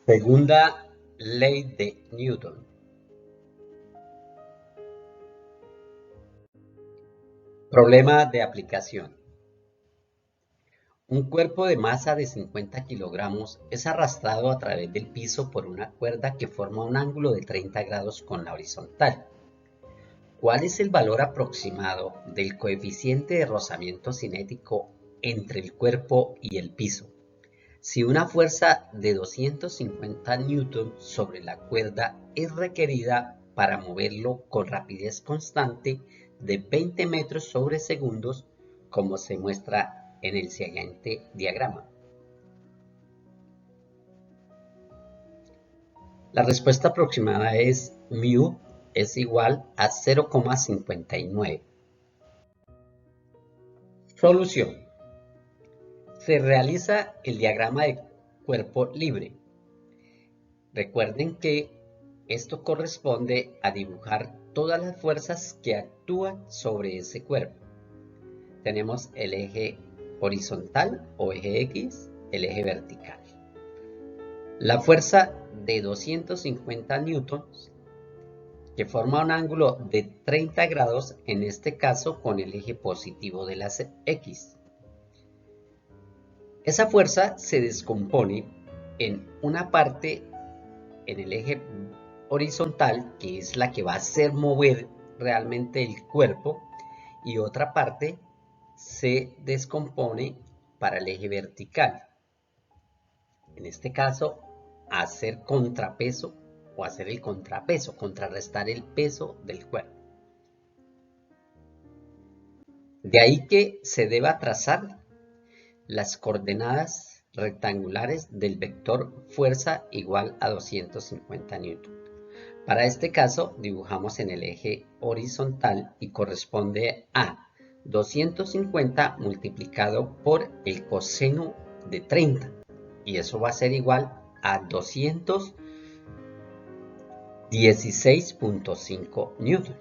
Segunda ley de Newton. Problema de aplicación. Un cuerpo de masa de 50 kilogramos es arrastrado a través del piso por una cuerda que forma un ángulo de 30 grados con la horizontal. ¿Cuál es el valor aproximado del coeficiente de rozamiento cinético entre el cuerpo y el piso? Si una fuerza de 250 newton sobre la cuerda es requerida para moverlo con rapidez constante de 20 metros sobre segundos, como se muestra en el siguiente diagrama. La respuesta aproximada es mu es igual a 0,59. Solución. Se realiza el diagrama de cuerpo libre. Recuerden que esto corresponde a dibujar todas las fuerzas que actúan sobre ese cuerpo. Tenemos el eje horizontal o eje X, el eje vertical. La fuerza de 250 newtons que forma un ángulo de 30 grados, en este caso con el eje positivo de la X. Esa fuerza se descompone en una parte en el eje horizontal, que es la que va a hacer mover realmente el cuerpo, y otra parte se descompone para el eje vertical. En este caso, hacer contrapeso o hacer el contrapeso, contrarrestar el peso del cuerpo. De ahí que se deba trazar las coordenadas rectangulares del vector fuerza igual a 250 newton. Para este caso dibujamos en el eje horizontal y corresponde a 250 multiplicado por el coseno de 30 y eso va a ser igual a 216.5 newton.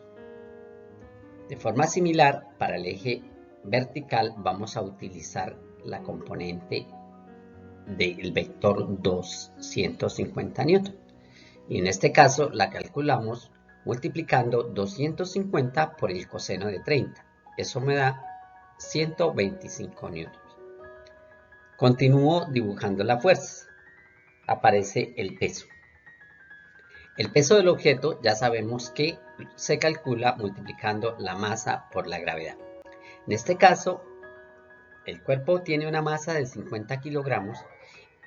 De forma similar, para el eje vertical vamos a utilizar la componente del vector 250 newton. Y en este caso la calculamos multiplicando 250 por el coseno de 30. Eso me da 125 newtons. Continúo dibujando la fuerza. Aparece el peso. El peso del objeto ya sabemos que se calcula multiplicando la masa por la gravedad. En este caso, el cuerpo tiene una masa de 50 kilogramos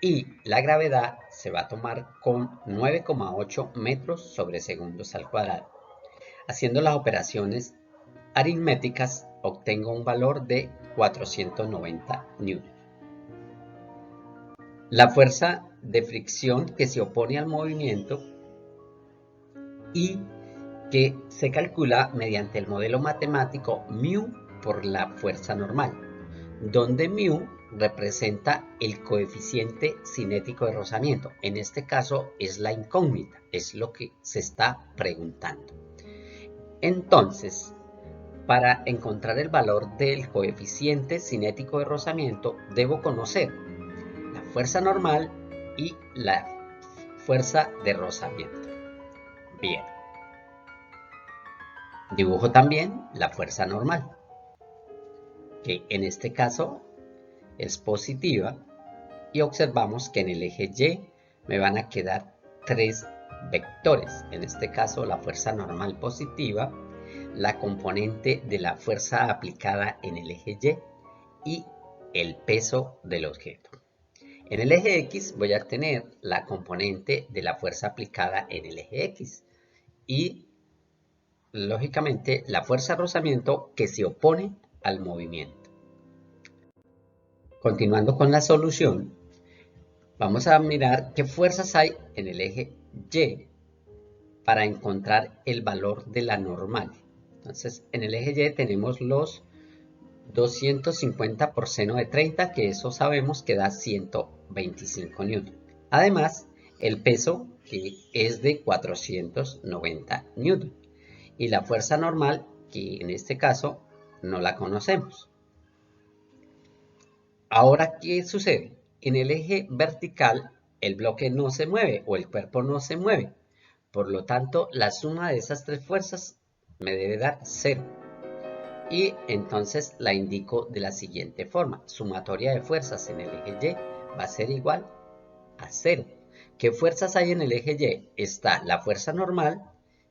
y la gravedad se va a tomar con 9,8 metros sobre segundos al cuadrado. Haciendo las operaciones aritméticas obtengo un valor de 490 newton. La fuerza de fricción que se opone al movimiento y que se calcula mediante el modelo matemático μ por la fuerza normal, donde μ representa el coeficiente cinético de rozamiento. En este caso es la incógnita, es lo que se está preguntando. Entonces, para encontrar el valor del coeficiente cinético de rozamiento, debo conocer la fuerza normal y la fuerza de rozamiento. Bien. Dibujo también la fuerza normal, que en este caso es positiva, y observamos que en el eje Y me van a quedar tres vectores. En este caso la fuerza normal positiva, la componente de la fuerza aplicada en el eje Y y el peso del objeto. En el eje X voy a tener la componente de la fuerza aplicada en el eje X y lógicamente la fuerza de rozamiento que se opone al movimiento. Continuando con la solución, vamos a mirar qué fuerzas hay en el eje Y para encontrar el valor de la normal. Entonces, en el eje Y tenemos los 250 por seno de 30, que eso sabemos que da 125 newton. Además, el peso, que es de 490 newton. Y la fuerza normal, que en este caso no la conocemos. Ahora, ¿qué sucede? En el eje vertical, el bloque no se mueve o el cuerpo no se mueve. Por lo tanto, la suma de esas tres fuerzas me debe dar 0. Y entonces la indico de la siguiente forma. Sumatoria de fuerzas en el eje Y va a ser igual a 0. ¿Qué fuerzas hay en el eje Y? Está la fuerza normal,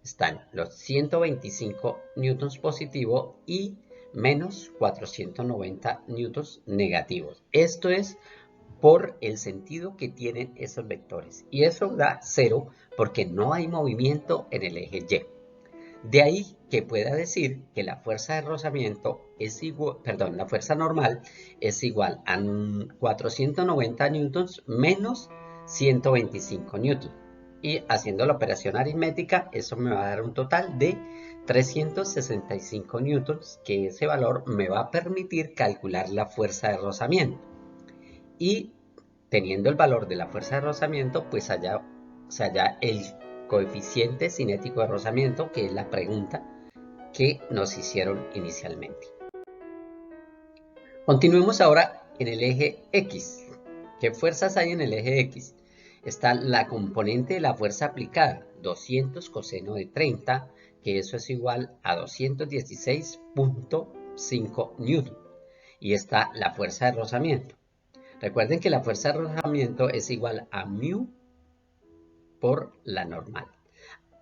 están los 125 newtons positivo y menos 490 newtons negativos. Esto es por el sentido que tienen esos vectores. Y eso da 0 porque no hay movimiento en el eje Y. De ahí que pueda decir que la fuerza de rozamiento es igual, perdón, la fuerza normal es igual a 490 newtons menos 125 newtons. Y haciendo la operación aritmética, eso me va a dar un total de 365 newtons, que ese valor me va a permitir calcular la fuerza de rozamiento. Y teniendo el valor de la fuerza de rozamiento, pues allá se halla el coeficiente cinético de rozamiento, que es la pregunta que nos hicieron inicialmente. Continuemos ahora en el eje X. ¿Qué fuerzas hay en el eje X? Está la componente de la fuerza aplicada, 200 coseno de 30, que eso es igual a 216.5 newton. Y está la fuerza de rozamiento. Recuerden que la fuerza de rozamiento es igual a μ por la normal.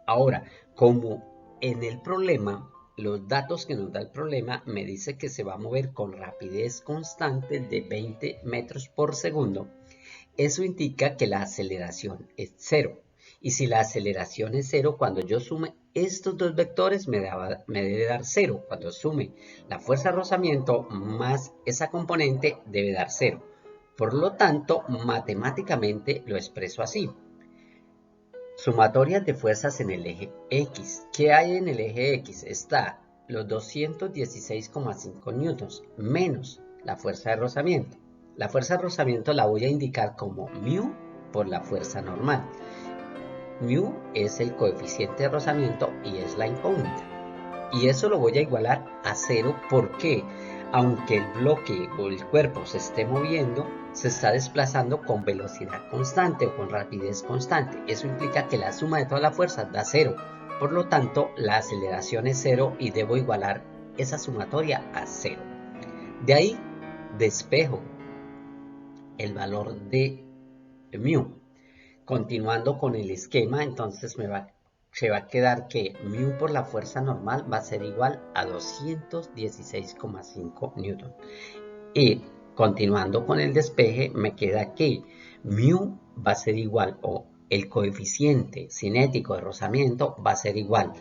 Ahora, como en el problema, los datos que nos da el problema me dice que se va a mover con rapidez constante de 20 metros por segundo, eso indica que la aceleración es 0. Y si la aceleración es 0, cuando yo sume estos dos vectores me debe dar 0. Cuando sume la fuerza de rozamiento más esa componente debe dar 0. Por lo tanto, matemáticamente lo expreso así. Sumatorias de fuerzas en el eje X. ¿Qué hay en el eje X? Está los 216,5 newtons menos la fuerza de rozamiento. La fuerza de rozamiento la voy a indicar como μ por la fuerza normal. μ es el coeficiente de rozamiento y es la incógnita. Y eso lo voy a igualar a 0 porque aunque el bloque o el cuerpo se esté moviendo, se está desplazando con velocidad constante o con rapidez constante. Eso implica que la suma de todas las fuerzas da 0. Por lo tanto, la aceleración es 0 y debo igualar esa sumatoria a 0. De ahí despejo el valor de μ. Continuando con el esquema, entonces se va a quedar que μ por la fuerza normal va a ser igual a 216,5 newton. Y continuando con el despeje, me queda que μ va a ser igual, o el coeficiente cinético de rozamiento va a ser igual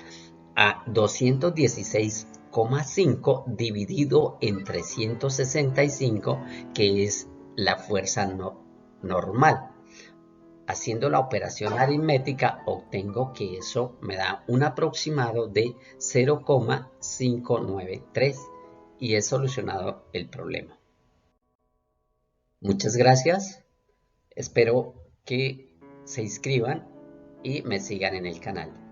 a 216,5 dividido en 365, que es la fuerza normal. Haciendo la operación aritmética obtengo que eso me da un aproximado de 0,593 y he solucionado el problema. Muchas gracias, espero que se inscriban y me sigan en el canal.